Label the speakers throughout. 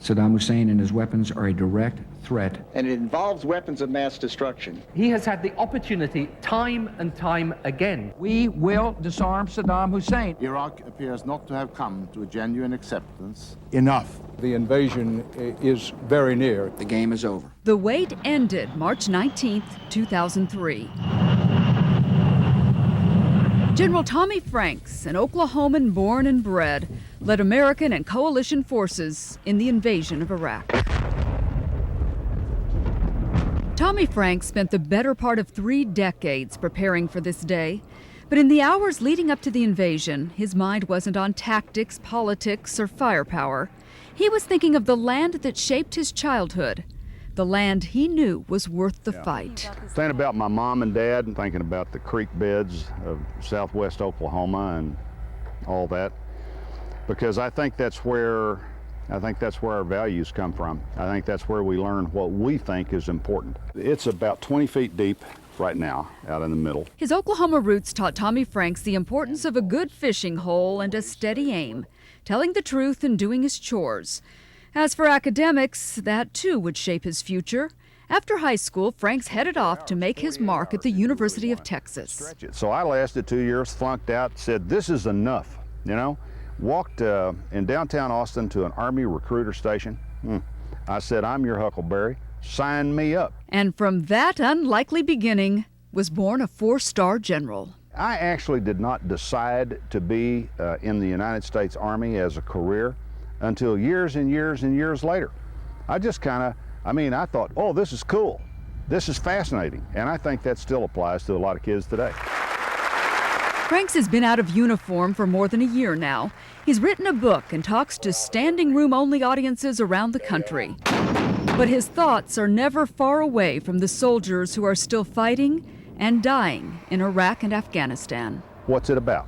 Speaker 1: Saddam Hussein and his weapons are a direct threat.
Speaker 2: And it involves weapons of mass destruction.
Speaker 3: He has had the opportunity time and time again.
Speaker 1: We will disarm Saddam Hussein.
Speaker 4: Iraq appears not to have come to a genuine acceptance. Enough.
Speaker 5: The invasion is very near.
Speaker 1: The game is over.
Speaker 6: The wait ended March 19, 2003. General Tommy Franks, an Oklahoman born and bred, led American and coalition forces in the invasion of Iraq. Tommy Franks spent the better part of 3 decades preparing for this day. But in the hours leading up to the invasion, his mind wasn't on tactics, politics, or firepower. He was thinking of the land that shaped his childhood, the land he knew was worth the fight.
Speaker 7: Thinking about my mom and dad and thinking about the creek beds of southwest Oklahoma and all that, because I think that's where our values come from. I think that's where we learn what we think is important. It's about 20 feet deep right now, out in the middle.
Speaker 6: His Oklahoma roots taught Tommy Franks the importance of a good fishing hole and a steady aim, telling the truth and doing his chores. As for academics, that too would shape his future. After high school, Franks headed off to make his mark at the University of Texas.
Speaker 7: So I lasted 2 years, flunked out, said, this is enough, you know? Walked in downtown Austin to an Army recruiter station. I said, I'm your Huckleberry, sign me up.
Speaker 6: And from that unlikely beginning was born a 4-star general.
Speaker 7: I actually did not decide to be in the United States Army as a career until years and years and years later. I just I thought, oh, this is cool. This is fascinating. And I think that still applies to a lot of kids today.
Speaker 6: Franks has been out of uniform for more than a year now. He's written a book and talks to standing room only audiences around the country. But his thoughts are never far away from the soldiers who are still fighting and dying in Iraq and Afghanistan.
Speaker 7: What's it about?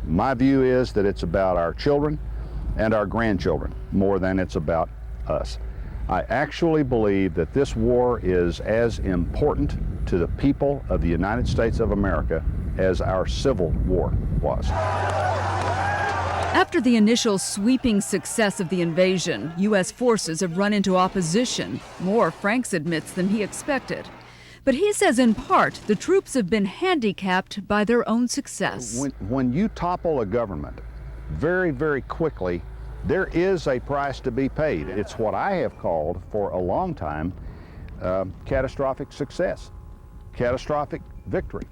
Speaker 7: My view is that it's about our children and our grandchildren more than it's about us. I actually believe that this war is as important to the people of the United States of America as our Civil War was.
Speaker 6: After the initial sweeping success of the invasion, U.S. forces have run into opposition, more, Franks admits, than he expected. But he says in part the troops have been handicapped by their own success.
Speaker 7: When you topple a government, very, very quickly, there is a price to be paid. It's what I have called for a long time catastrophic success, catastrophic victory.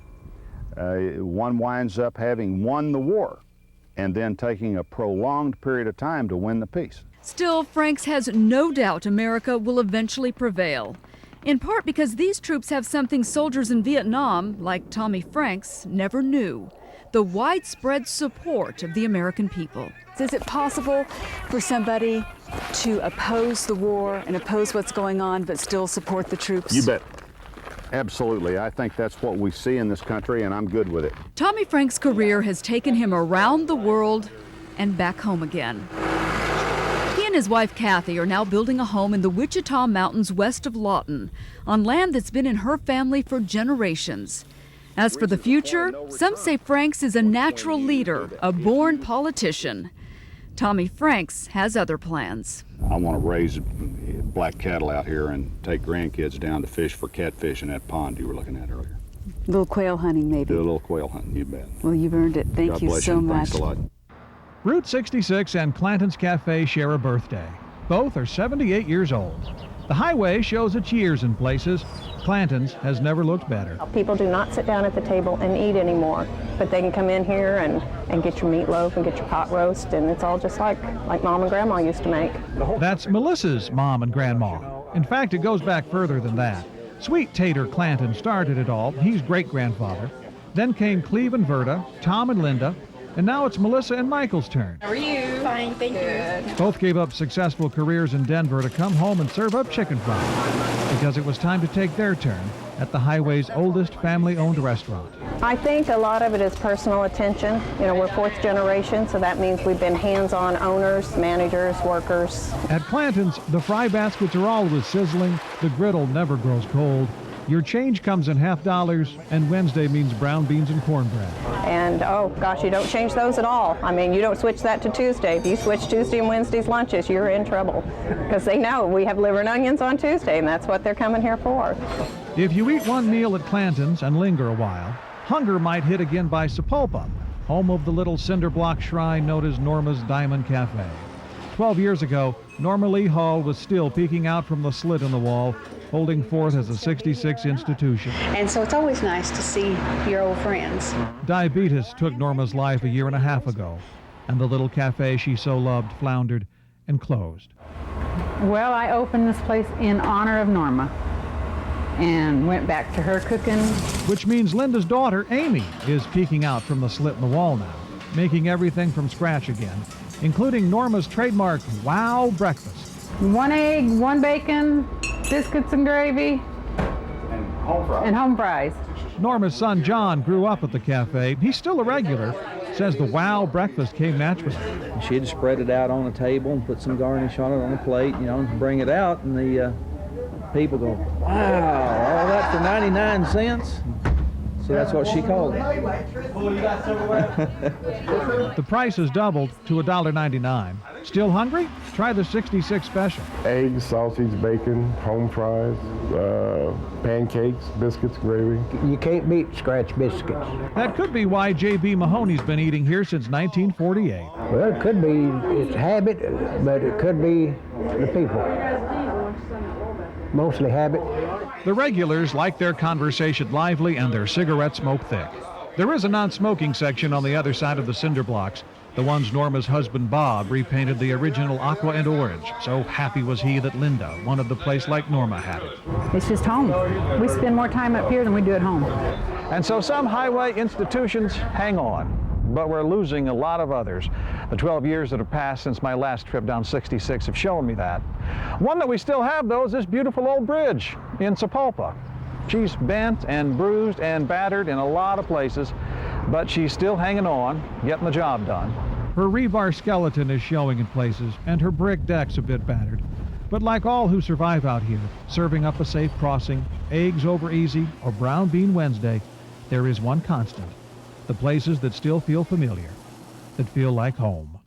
Speaker 7: One winds up having won the war and then taking a prolonged period of time to win the peace.
Speaker 6: Still, Franks has no doubt America will eventually prevail, in part because these troops have something soldiers in Vietnam, like Tommy Franks, never knew: the widespread support of the American people.
Speaker 8: Is it possible for somebody to oppose the war and oppose what's going on but still support the troops?
Speaker 7: You bet. Absolutely. I think that's what we see in this country, and I'm good with it.
Speaker 6: Tommy Franks' career has taken him around the world and back home again. He and his wife Kathy are now building a home in the Wichita Mountains west of Lawton, on land that's been in her family for generations. As for the future, some say Franks is a natural leader, a born politician. Tommy Franks has other plans.
Speaker 7: I want to raise black cattle out here and take grandkids down to fish for catfish in that pond you were looking at earlier.
Speaker 8: Little quail hunting, maybe.
Speaker 7: Do a little quail hunting, you bet.
Speaker 8: Well, you've earned it. Thank you so much.
Speaker 7: Thanks a lot.
Speaker 9: Route 66 and Clanton's Cafe share a birthday. Both are 78 years old. The highway shows its years in places. Clanton's has never looked better.
Speaker 10: People do not sit down at the table and eat anymore, but they can come in here and get your meatloaf and get your pot roast, and it's all just like Mom and Grandma used to make.
Speaker 9: That's Melissa's mom and grandma. In fact, it goes back further than that. Sweet Tater Clanton started it all. He's great-grandfather. Then came Cleve and Verda, Tom and Linda, and now it's Melissa and Michael's turn.
Speaker 11: How are you? Fine, thank you.
Speaker 9: Both gave up successful careers in Denver to come home and serve up chicken fries because it was time to take their turn at the highway's oldest family-owned restaurant.
Speaker 10: I think a lot of it is personal attention. You know, we're 4th generation, so that means we've been hands-on owners, managers, workers.
Speaker 9: At Clanton's, the fry baskets are always sizzling, the griddle never grows cold, Your change comes in $50, and Wednesday means brown beans and cornbread.
Speaker 10: And oh gosh, you don't change those at all. I mean, you don't switch that to Tuesday. If you switch Tuesday and Wednesday's lunches, you're in trouble. Because they know we have liver and onions on Tuesday, and that's what they're coming here for.
Speaker 9: If you eat one meal at Clanton's and linger a while, hunger might hit again by Sapulpa, home of the little cinder block shrine known as Norma's Diamond Cafe. 12 years ago, Norma Lee Hall was still peeking out from the slit in the wall, holding forth as a 66 institution.
Speaker 11: And so it's always nice to see your old friends.
Speaker 9: Diabetes took Norma's life a year and a half ago, and the little cafe she so loved floundered and closed.
Speaker 12: Well, I opened this place in honor of Norma and went back to her cooking.
Speaker 9: Which means Linda's daughter, Amy, is peeking out from the slit in the wall now, making everything from scratch again, including Norma's trademark wow breakfast.
Speaker 12: 1 egg, 1 bacon, biscuits and gravy, and home fries.
Speaker 9: Norma's son, John, grew up at the cafe. He's still a regular. Says the wow breakfast came naturally.
Speaker 13: She'd spread it out on the table and put some garnish on it on a plate, and bring it out, and the people go, wow, all that for 99 cents? So that's what she called it.
Speaker 9: The price has doubled to $1.99. Still hungry? Try the 66 special.
Speaker 14: Eggs, sausage, bacon, home fries, pancakes, biscuits, gravy.
Speaker 15: You can't beat scratch biscuits.
Speaker 9: That could be why J.B. Mahoney's been eating here since 1948.
Speaker 15: Well, it could be it's habit, but it could be the people. Mostly habit.
Speaker 9: The regulars like their conversation lively and their cigarette smoke thick. There is a non-smoking section on the other side of the cinder blocks, the ones Norma's husband Bob repainted the original aqua and orange. So happy was he that Linda wanted the place like Norma had it.
Speaker 12: It's just home. We spend more time up here than we do at home.
Speaker 9: And so some highway institutions hang on, but we're losing a lot of others. The 12 years that have passed since my last trip down 66 have shown me that. One that we still have, though, is this beautiful old bridge in Sapulpa. She's bent and bruised and battered in a lot of places, but she's still hanging on, getting the job done. Her rebar skeleton is showing in places, and her brick deck's a bit battered. But like all who survive out here, serving up a safe crossing, eggs over easy, or brown bean Wednesday, there is one constant. The places that still feel familiar, that feel like home.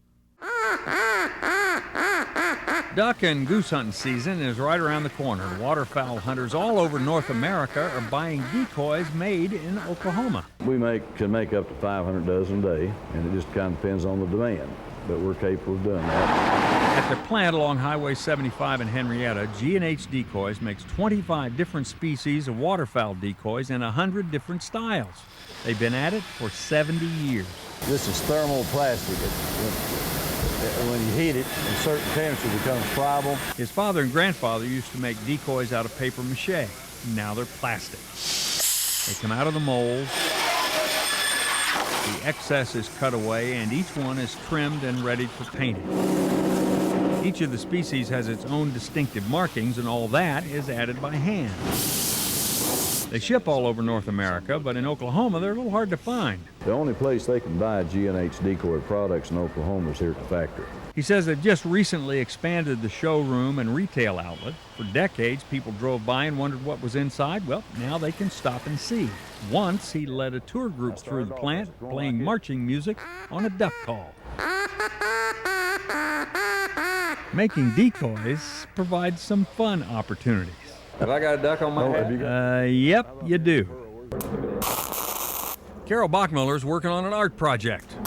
Speaker 16: Duck and goose hunting season is right around the corner. Waterfowl hunters all over North America are buying decoys made in Oklahoma.
Speaker 17: We can make up to 500 dozen a day, and it just kind of depends on the demand, but we're capable of doing that.
Speaker 16: At their plant along Highway 75 in Henrietta, G&H Decoys makes 25 different species of waterfowl decoys in 100 different styles. They've been at it for 70 years.
Speaker 17: This is thermoplastic. When you heat it, a certain temperature becomes pliable.
Speaker 16: His father and grandfather used to make decoys out of paper mache. Now they're plastic. They come out of the mold. The excess is cut away, and each one is trimmed and ready for painting. Each of the species has its own distinctive markings, and all that is added by hand. They ship all over North America, but in Oklahoma, they're a little hard to find.
Speaker 17: The only place they can buy G&H decoy products in Oklahoma is here at the factory.
Speaker 16: He says they've just recently expanded the showroom and retail outlet. For decades, people drove by and wondered what was inside. Well, now they can stop and see. Once, he led a tour group through the plant, playing marching music on a duck call. Making decoys provides some fun opportunities.
Speaker 17: Have I got a duck on my head?
Speaker 16: Yep, you do. Carol Bachmiller's working on an art project.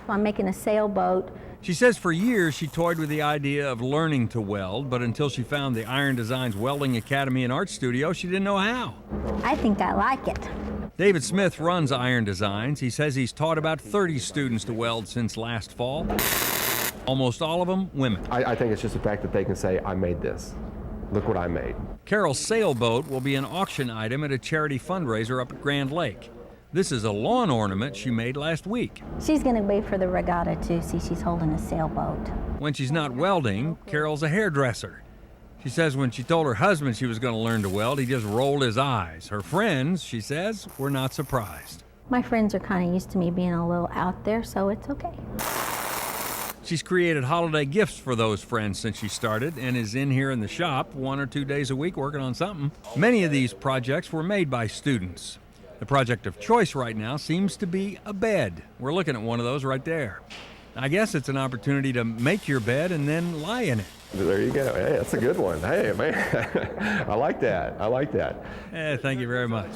Speaker 18: I'm making a sailboat.
Speaker 16: She says for years she toyed with the idea of learning to weld, but until she found the Iron Designs Welding Academy and Art Studio, she didn't know how.
Speaker 18: I think I like it.
Speaker 16: David Smith runs Iron Designs. He says he's taught about 30 students to weld since last fall. Almost all of them women.
Speaker 19: I think it's just the fact that they can say, I made this. Look what I made.
Speaker 16: Carol's sailboat will be an auction item at a charity fundraiser up at Grand Lake. This is a lawn ornament she made last week.
Speaker 18: She's going to wait for the regatta too. See, she's holding a sailboat.
Speaker 16: When she's not welding, Carol's a hairdresser. She says when she told her husband she was going to learn to weld, he just rolled his eyes. Her friends, she says, were not surprised.
Speaker 18: My friends are kind of used to me being a little out there, so it's okay.
Speaker 16: She's created holiday gifts for those friends since she started and is in here in the shop 1 or 2 days a week working on something. Many of these projects were made by students. The project of choice right now seems to be a bed. We're looking at one of those right there. I guess it's an opportunity to make your bed and then lie in it.
Speaker 19: There you go. Hey, that's a good one. Hey, man, I like that. I like that.
Speaker 16: Thank you very much.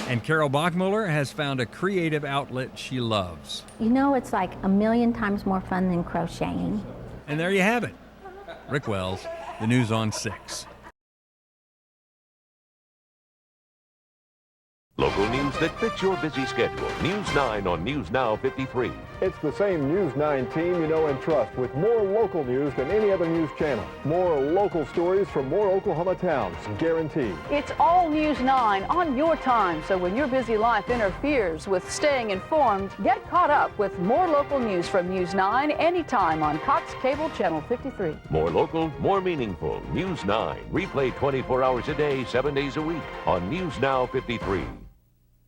Speaker 16: And Carol Bachmuller has found a creative outlet she loves.
Speaker 18: You know, it's like a million times more fun than crocheting.
Speaker 16: And there you have it. Rick Wells, the News on 6.
Speaker 20: Local news that fits your busy schedule. News 9 on News Now 53.
Speaker 21: It's the same News 9 team you know and trust, with more local news than any other news channel. More local stories from more Oklahoma towns, guaranteed.
Speaker 22: It's all News 9 on your time, so when your busy life interferes with staying informed, get caught up with more local news from News 9 anytime on Cox Cable Channel 53.
Speaker 20: More local, more meaningful. News 9. Replay 24 hours a day, 7 days a week on News Now 53.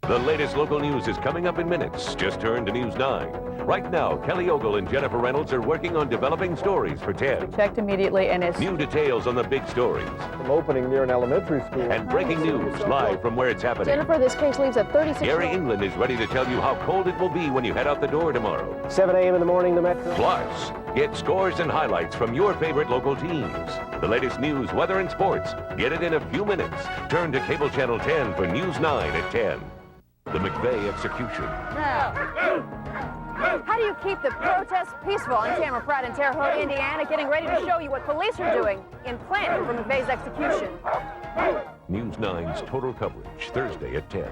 Speaker 20: The latest local news is coming up in minutes. Just turn to News 9. Right now, Kelly Ogle and Jennifer Reynolds are working on developing stories for 10.
Speaker 22: Checked immediately and it's...
Speaker 20: New details on the big stories.
Speaker 21: From opening near an elementary school.
Speaker 20: And breaking news live from where it's happening.
Speaker 22: Jennifer, this case leaves at 36...
Speaker 20: Gary England is ready to tell you how cold it will be when you head out the door tomorrow.
Speaker 21: 7 a.m. in the morning, the Metro.
Speaker 20: Plus, get scores and highlights from your favorite local teams. The latest news, weather, and sports. Get it in a few minutes. Turn to Cable Channel 10 for News 9 at 10. The McVeigh execution.
Speaker 22: Now, how do you keep the protests peaceful? I'm Tamara Pratt in Terre Haute, Indiana, getting ready to show you what police are doing in planning for McVeigh's execution.
Speaker 20: News 9's total coverage, Thursday at 10.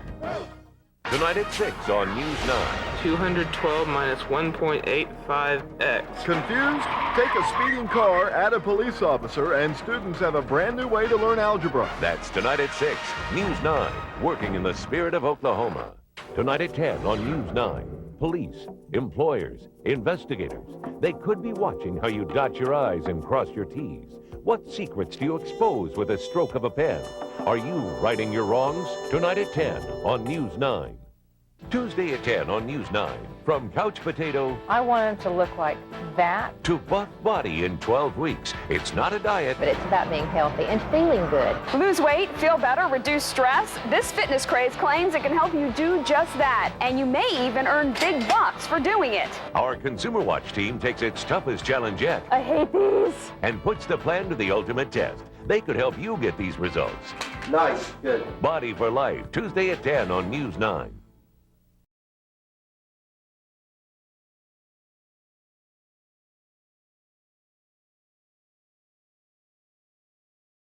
Speaker 20: Tonight at 6 on News 9.
Speaker 23: 212 minus 1.85x.
Speaker 21: Confused? Take a speeding car, add a police officer, and students have a brand new way to learn algebra.
Speaker 20: That's tonight at 6. News 9, working in the spirit of Oklahoma. Tonight at 10 on News 9. Police, employers, investigators. They could be watching how you dot your I's and cross your T's. What secrets do you expose with a stroke of a pen? Are you righting your wrongs? Tonight at 10 on News 9. Tuesday at 10 on News 9. From couch potato...
Speaker 22: I want him to look like that.
Speaker 20: ...to buff body in 12 weeks. It's not a diet.
Speaker 22: But it's about being healthy and feeling good.
Speaker 24: Lose weight, feel better, reduce stress. This fitness craze claims it can help you do just that. And you may even earn big bucks for doing it.
Speaker 20: Our Consumer Watch team takes its toughest challenge yet.
Speaker 24: I hate these.
Speaker 20: And puts the plan to the ultimate test. They could help you get these results.
Speaker 21: Nice. Good.
Speaker 20: Body for Life, Tuesday at 10 on News 9.